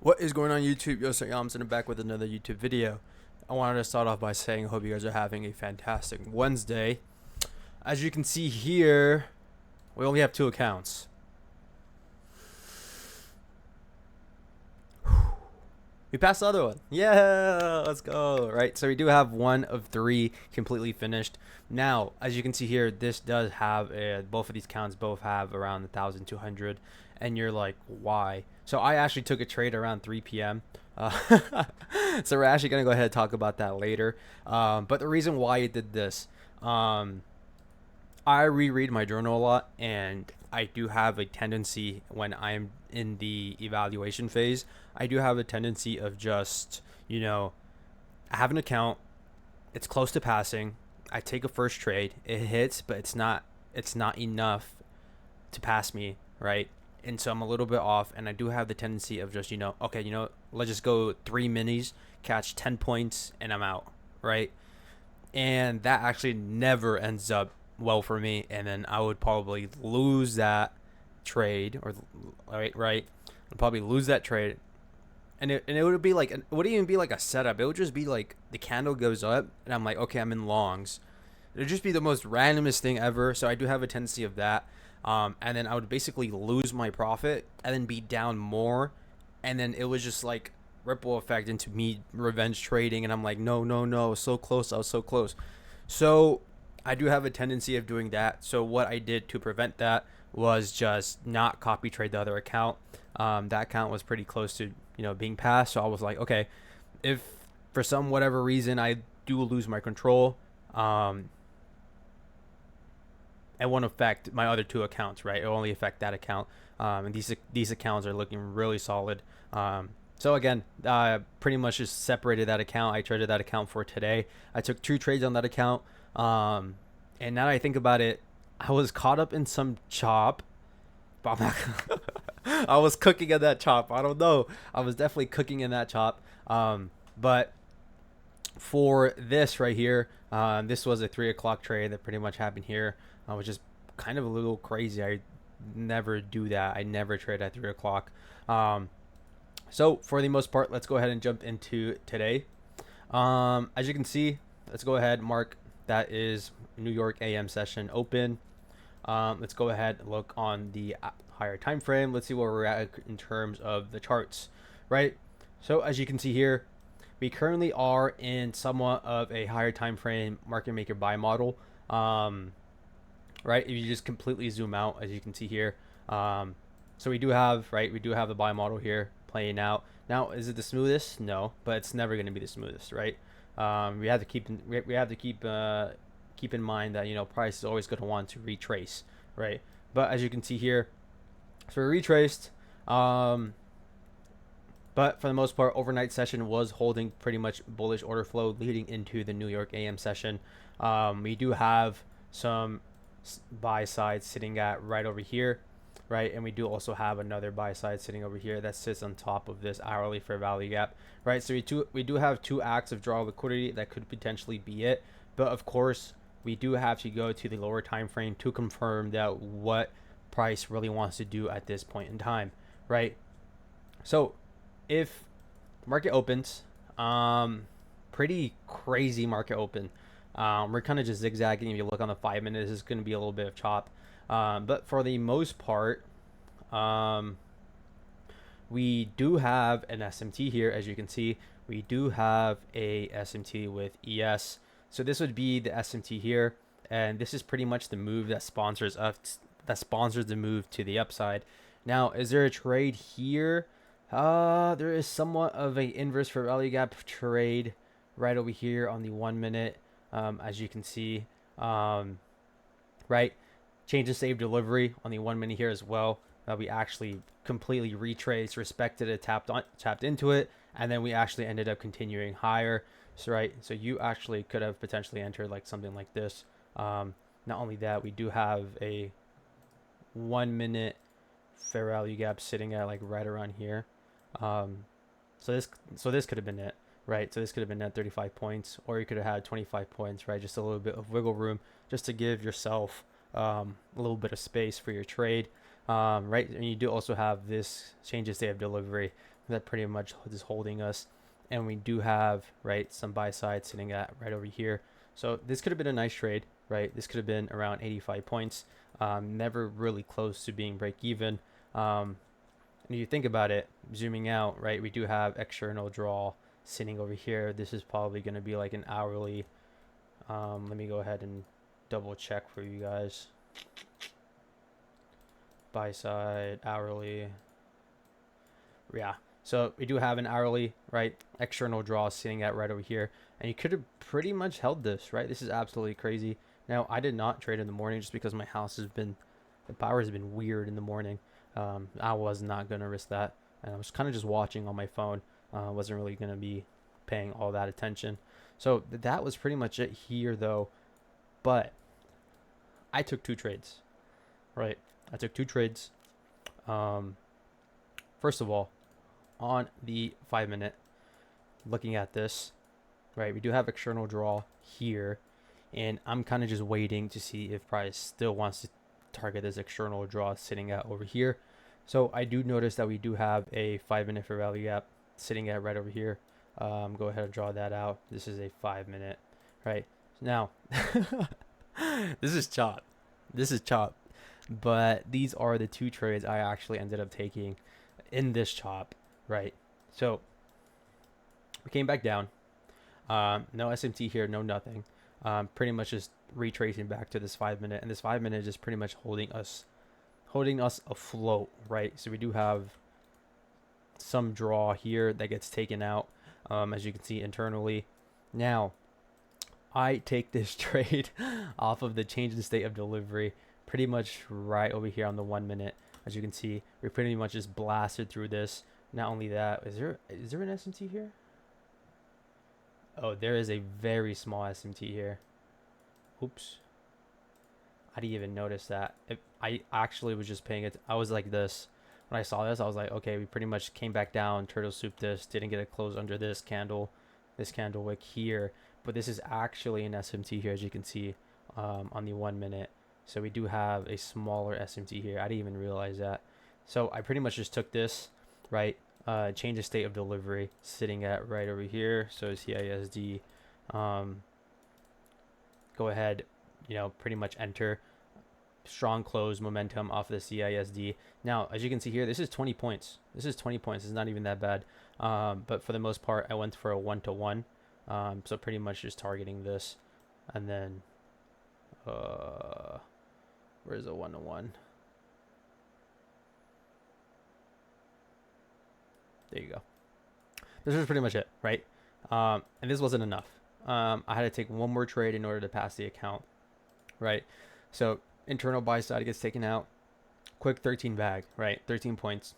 What is going on YouTube? Yo, so Yams and I'm back with another YouTube video. I wanted to start off by saying I hope you guys are having a fantastic Wednesday. As you can see here, we only have two accounts. We passed the other one. Yeah, let's go. Right, so we do have one of three completely finished. Now, as you can see here, this does have both of these counts both have around 1,200, and you're like, why? So I actually took a trade around 3 p.m. Uh, so we're actually gonna go ahead and talk about that later. But the reason why I did this, I reread my journal a lot, and I do have a tendency when I'm in the evaluation phase, I do have a tendency of just, I have an account, it's close to passing, I take a first trade, it hits, but it's not enough to pass me, right? And so I'm a little bit off, and I do have the tendency of just, okay, let's just go 3 minis, catch 10 points, and I'm out, right? And that actually never ends up well for me, and then I would probably lose that trade, or right, I'd probably lose that trade, and it would be like, it wouldn't even be like a setup. It would just be like the candle goes up, and I'm like, okay, I'm in longs. It would just be the most randomest thing ever. So I do have a tendency of that, and then I would basically lose my profit and then be down more, and then it was just like ripple effect into me revenge trading, and I'm like, no, no, no, so close, I was so close. So I do have a tendency of doing that. So what I did to prevent that was just not copy trade the other account. That account was pretty close to being passed. So I was like, okay, if for some whatever reason I do lose my control, it won't affect my other two accounts, right? It will only affect that account. And these accounts are looking really solid. So again, pretty much just separated that account. I traded that account for today. I took 2 trades on that account. And now that I think about it, I was caught up in some chop. But I'm not I was cooking in that chop. I don't know. I was definitely cooking in that chop. But for this right here, this was a 3 o'clock trade that pretty much happened here, which is kind of a little crazy. I never do that. I never trade at 3 o'clock. So for the most part, let's go ahead and jump into today. As you can see, let's go ahead, mark that is New York AM session open. Let's go ahead and look on the higher time frame. Let's see where we're at in terms of the charts, right? So as you can see here, we currently are in somewhat of a higher time frame market maker buy model, right? If you just completely zoom out, as you can see here, so we do have the buy model here playing out. Now, is it the smoothest? No, but it's never going to be the smoothest, right? We have to keep keep in mind that price is always going to want to retrace, right? But as you can see here, so we retraced, but for the most part, overnight session was holding pretty much bullish order flow leading into the New York AM session. We do have some buy side sitting at right over here, right? And we do also have another buy side sitting over here that sits on top of this hourly fair value gap, right? So we do have 2 acts of draw liquidity that could potentially be it, but of course we do have to go to the lower time frame to confirm that what price really wants to do at this point in time, right? So if market opens, pretty crazy market open. We're kind of just zigzagging. If you look on the 5 minutes, it's going to be a little bit of chop. But for the most part, we do have an SMT here. As you can see, we do have a SMT with ES. So this would be the SMT here. And this is pretty much the move that sponsors the move to the upside. Now, is there a trade here? There is somewhat of a inverse fair value gap trade right over here on the 1 minute. As you can see, right, change and save delivery on the 1 minute here as well. We actually completely retraced, respected it, tapped into it, and then we actually ended up continuing higher. So right, so you actually could have potentially entered like something like this. Not only that, we do have a 1 minute fair value gap sitting at like right around here. So this could have been it, right? So this could have been at 35 points, or you could have had 25 points, right? Just a little bit of wiggle room, just to give yourself a little bit of space for your trade. Right, and you do also have this changes state of delivery that pretty much is holding us, and we do have right some buy side sitting at right over here. So this could have been a nice trade, right? This could have been around 85 points, never really close to being break even. And if you think about it, zooming out, right, we do have external draw sitting over here. This is probably going to be like an hourly. Let me go ahead and double check for you guys. Buy side, hourly. Yeah. So we do have an hourly, right? External draw sitting at right over here. And you could have pretty much held this, right? This is absolutely crazy. Now, I did not trade in the morning just because my house has been, the power has been weird in the morning. I was not going to risk that. And I was kind of just watching on my phone. Wasn't really going to be paying all that attention. So that was pretty much it here, though. But I took two trades, right? I took two trades. First of all, on the 5 minute, looking at this, right, we do have external draw here, and I'm kind of just waiting to see if price still wants to target this external draw sitting at over here. So I do notice that we do have a 5 minute fair value gap sitting at right over here. Go ahead and draw that out. This is a 5 minute, right? Now, this is chop. This is chop. But these are the two trades I actually ended up taking in this chop, right? So we came back down. No SMT here, no nothing. Pretty much just retracing back to this 5 minute, and this 5 minute is just pretty much holding us afloat, right? So we do have some draw here that gets taken out, as you can see internally. Now, I take this trade off of the change in state of delivery, pretty much right over here on the 1 minute. As you can see, we pretty much just blasted through this. Not only that, is there an SMT here? Oh, there is a very small SMT here. Oops. I didn't even notice that. I actually was just paying it. I was like this. When I saw this, I was like, okay, we pretty much came back down, turtle soup this, didn't get a close under this candle wick here. But this is actually an SMT here, as you can see, on the 1 minute. So we do have a smaller SMT here. I didn't even realize that. So I pretty much just took this, right? Change the state of delivery sitting at right over here. So CISD. Go ahead, pretty much enter. Strong close momentum off the CISD. Now, as you can see here, this is 20 points. This is 20 points. It's not even that bad. But for the most part, I went for a 1-to-1. So pretty much just targeting this. And then, where's a 1-to-1? There you go. This was pretty much it, right? And this wasn't enough. I had to take one more trade in order to pass the account, right? So internal buy side gets taken out. Quick 13 bag, right? 13 points.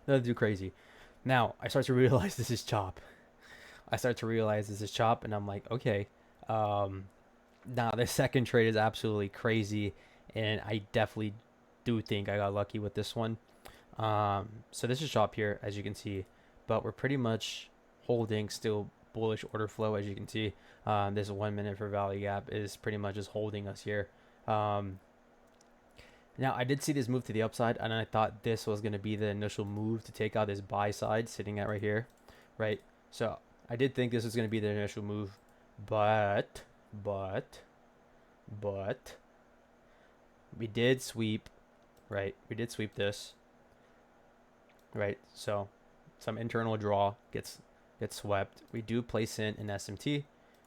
Nothing too crazy. Now I start to realize this is chop. And I'm like, okay. Now the second trade is absolutely crazy, and I definitely do think I got lucky with this one. So this is chop here, as you can see, but we're pretty much holding still bullish order flow, as you can see. This 1 minute for value gap is pretty much just holding us here. Now I did see this move to the upside, and I thought this was going to be the initial move to take out this buy side sitting at right here, right? So I did think this was going to be the initial move, but we did sweep, right? We did sweep this, right? So some internal draw gets swept. We do place in an SMT.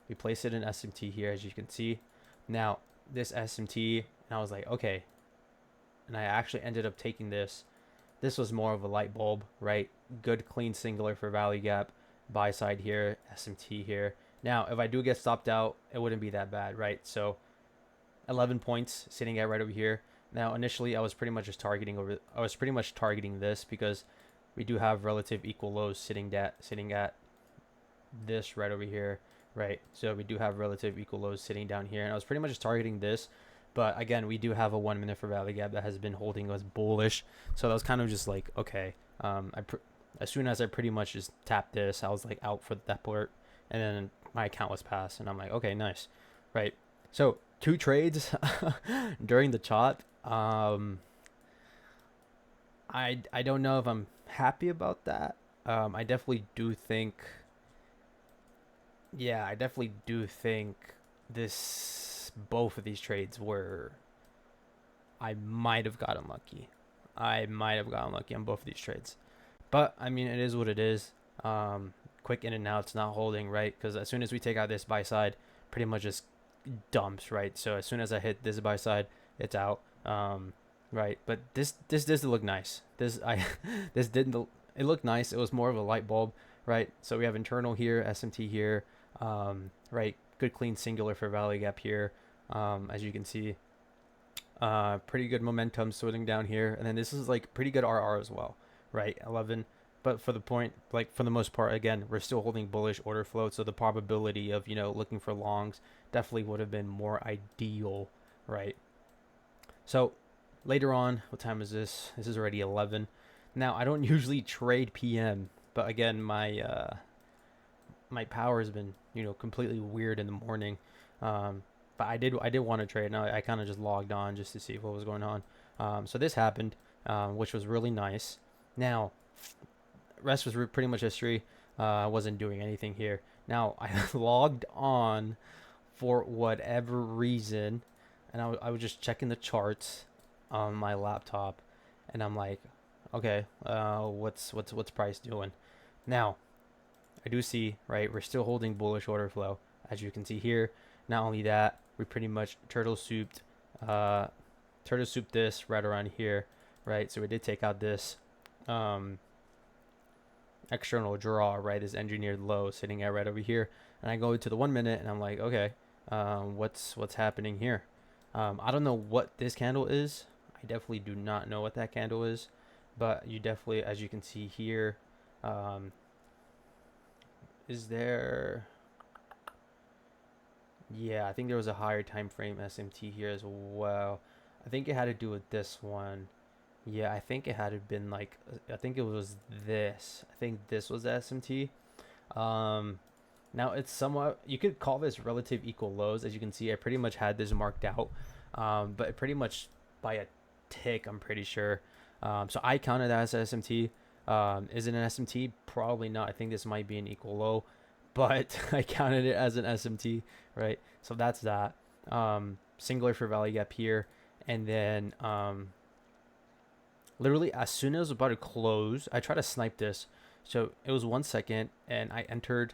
We place it in SMT here, as you can see. Now this SMT, and I was like, okay. And I actually ended up taking this. This was more of a light bulb, right? Good clean singular for value gap. Buy side here, SMT here. Now, if I do get stopped out, it wouldn't be that bad, right? So 11 points sitting at right over here. Now, initially, I was pretty much targeting this because we do have relative equal lows sitting at this right over here, right? So we do have relative equal lows sitting down here, and I was pretty much just targeting this. But again, we do have a 1 minute for value gap that has been holding us bullish. So that was kind of just like, okay. As soon as I pretty much just tapped this, I was like out for that part, and then my account was passed, and I'm like, okay, nice, right? So 2 trades during the chop. I don't know if I'm happy about that. I definitely do think, yeah, I definitely do think this both of these trades were, I might have gotten lucky. I might have gotten lucky on both of these trades. But I mean, it is what it is. Quick in and outs, not holding, right? Because as soon as we take out this buy side, pretty much just dumps, right? So as soon as I hit this buy side, it's out, right? But this does look nice. This I this didn't. It looked nice. It was more of a light bulb, right? So we have internal here, SMT here, right? Good clean singular for value gap here, as you can see. Pretty good momentum sorting down here, and then this is like pretty good RR as well, right? 11. But for the point, like for the most part, again, we're still holding bullish order flow, so the probability of looking for longs definitely would have been more ideal, right? So later on, what time is this? This is already 11. Now I don't usually trade PM, but again, my power has been completely weird in the morning. But I did want to trade, and I kind of just logged on just to see what was going on. So this happened, which was really nice. Now, rest was pretty much history. I wasn't doing anything here. Now I logged on for whatever reason, and I was just checking the charts on my laptop, and I'm like, okay, what's price doing? Now I do see, right, we're still holding bullish order flow, as you can see here. Not only that, we pretty much uh, turtle souped this right around here, right? So we did take out this um, external draw, right? This engineered low sitting at right over here, and I go to the 1 minute, and I'm like, okay, what's happening here? I don't know what this candle is. I definitely do not know what that candle is, but you definitely, as you can see here, um, is there? Yeah, I think there was a higher time frame SMT here as well. I think it had to do with this one. Yeah, I think it had been like, I think it was this. I think this was the SMT. Um, Now it's somewhat, you could call this relative equal lows. As you can see, I pretty much had this marked out, but pretty much by a tick, I'm pretty sure. So I counted that as SMT. Is it an SMT? Probably not. I think this might be an equal low, but I counted it as an SMT, right? So that's that. Singular for value gap here, and then literally as soon as I was about to close, I tried to snipe this. So it was 1 second, and I entered,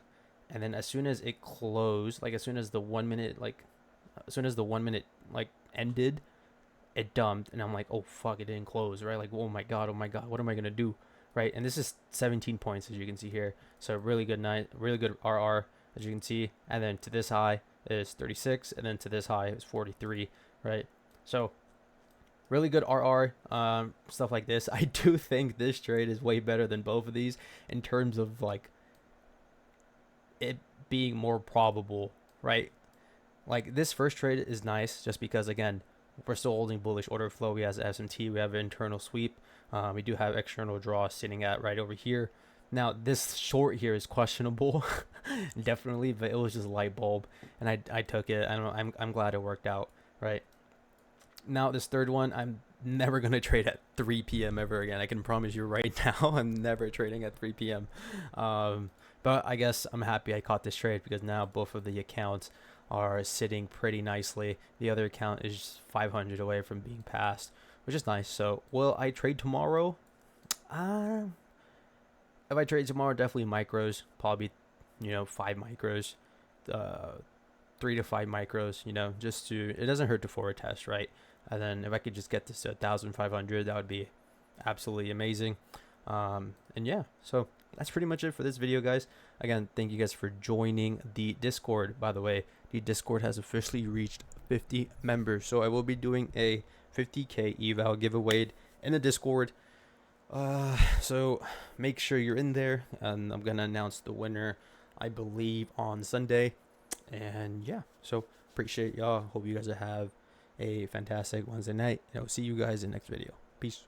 and then as soon as it closed, like as soon as the 1 minute, like ended, it dumped, and I'm like, oh fuck, it didn't close, right? Like, oh my god, what am I gonna do, right? And this is 17 points, as you can see here. So really good night, really good RR, as you can see. And then to this high is 36, and then to this high is 43, right? So really good RR, stuff like this. I do think this trade is way better than both of these in terms of like it being more probable, right? Like this first trade is nice just because again we're still holding bullish order flow. We have SMT, we have an internal sweep, we do have external draw sitting at right over here. Now this short here is questionable, definitely, but it was just light bulb, and I took it. I don't know. I'm glad it worked out, right? Now this third one, I'm never gonna trade at 3 p.m. ever again. I can promise you right now, I'm never trading at 3 p.m. But I guess I'm happy I caught this trade because now both of the accounts are sitting pretty nicely. The other account is 500 away from being passed, which is nice. So will I trade tomorrow? Uh, if I trade tomorrow, definitely micros, probably 5 micros, uh, 3 to 5 micros. Just to, it doesn't hurt to forward test, right? And then if I could just get this to 1,500, that would be absolutely amazing. And yeah, so that's pretty much it for this video, guys. Again, thank you guys for joining the Discord. By the way, the Discord has officially reached 50 members, so I will be doing a 50k eval giveaway in the Discord. So make sure you're in there, and I'm gonna announce the winner, I believe, on Sunday. And yeah, so appreciate y'all. Hope you guys have a fantastic Wednesday night, and I'll see you guys in the next video. Peace.